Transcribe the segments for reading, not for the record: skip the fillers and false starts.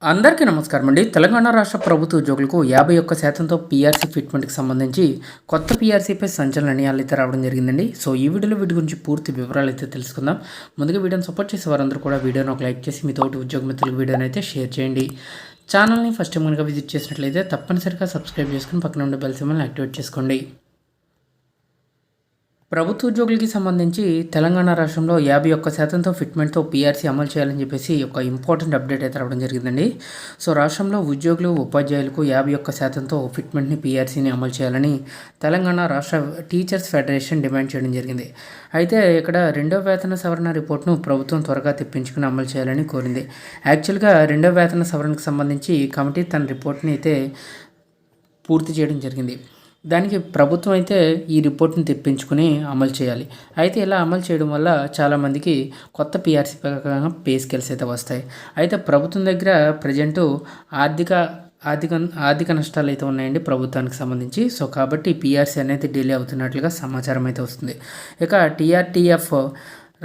అందరికీ నమస్కారం అండి. తెలంగాణ రాష్ట్ర ప్రభుత్వ ఉద్యోగులకు 51% పీఆర్సీ ఫిట్మెంట్కి సంబంధించి కొత్త పీఆర్సీపై సంచలన నిర్ణయాలు అయితే రావడం జరిగిందండి. సో ఈ వీడియోలో వీటి గురించి పూర్తి వివరాలు అయితే తెలుసుకుందాం. ముందుగా వీడియోని సపోర్ట్ చేసే వారందరూ కూడా వీడియోని ఒక లైక్ చేసి మీ తోటి ఉద్యోగ మిత్రులకు వీడియోని అయితే షేర్ చేయండి. ఛానల్ని ఫస్ట్ టైం కనుక విజిట్ చేసినట్లయితే తప్పనిసరిగా సబ్స్క్రైబ్ చేసుకుని పక్కన ఉండే బెల్ సింబల్ని యాక్టివేట్ చేసుకోండి. ప్రభుత్వ ఉద్యోగులకి సంబంధించి తెలంగాణ రాష్ట్రంలో 51%తో ఫిట్మెంట్తో పీఆర్సీ అమలు చేయాలని చెప్పేసి ఒక ఇంపార్టెంట్ అప్డేట్ అయితే రావడం జరిగిందండి. సో రాష్ట్రంలో ఉద్యోగులు ఉపాధ్యాయులకు 51%తో ఫిట్మెంట్ని పీఆర్సీని అమలు చేయాలని తెలంగాణ రాష్ట్ర టీచర్స్ ఫెడరేషన్ డిమాండ్ చేయడం జరిగింది. అయితే ఇక్కడ రెండవ వేతన సవరణ రిపోర్ట్ను ప్రభుత్వం త్వరగా తెప్పించుకుని అమలు చేయాలని కోరింది. యాక్చువల్గా రెండవ వేతన సవరణకు సంబంధించి కమిటీ తన రిపోర్ట్ని అయితే పూర్తి చేయడం జరిగింది. దానికి ప్రభుత్వం అయితే ఈ రిపోర్ట్ని తెప్పించుకుని అమలు చేయాలి. అయితే ఇలా అమలు చేయడం వల్ల చాలామందికి కొత్త పీఆర్సీ ప్రకారం పే స్కేల్స్ అయితే వస్తాయి. అయితే ప్రభుత్వం దగ్గర ప్రజెంటు ఆర్థిక ఆర్థిక ఆర్థిక నష్టాలు అయితే ఉన్నాయండి ప్రభుత్వానికి సంబంధించి. సో కాబట్టి పీఆర్సీ అనేది డిలే అవుతున్నట్లుగా సమాచారం అయితే వస్తుంది. ఇక టీఆర్టీఎఫ్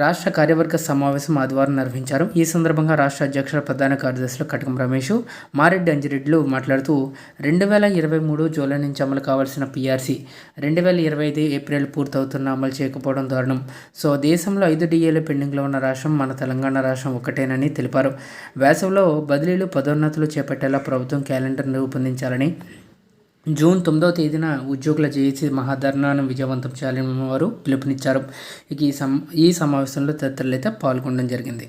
రాష్ట్ర కార్యవర్గ సమావేశం ఆదివారం నిర్వహించారు. ఈ సందర్భంగా రాష్ట్ర అధ్యక్షుల ప్రధాన కార్యదర్శులు కటకం రమేష్, మారెడ్డి అంజిరెడ్డిలు మాట్లాడుతూ 2023 జూలై నుంచి అమలు కావాల్సిన పీఆర్సీ 2025 ఏప్రిల్ పూర్తవుతున్న అమలు చేయకపోవడం దారుణం. సో దేశంలో 5 డిఏలు పెండింగ్లో ఉన్న రాష్ట్రం మన తెలంగాణ రాష్ట్రం ఒకటేనని తెలిపారు. వేసవిలో బదిలీలు పదోన్నతులు చేపట్టేలా ప్రభుత్వం క్యాలెండర్ను రూపొందించాలని, జూన్ 9వ తేదీన ఉద్యోగుల జేఏసీ మహాధర్నాను విజయవంతం చేయాలని వారు పిలుపునిచ్చారు. ఇక ఈ సమావేశంలో తదితరులు అయితే పాల్గొనడం జరిగింది.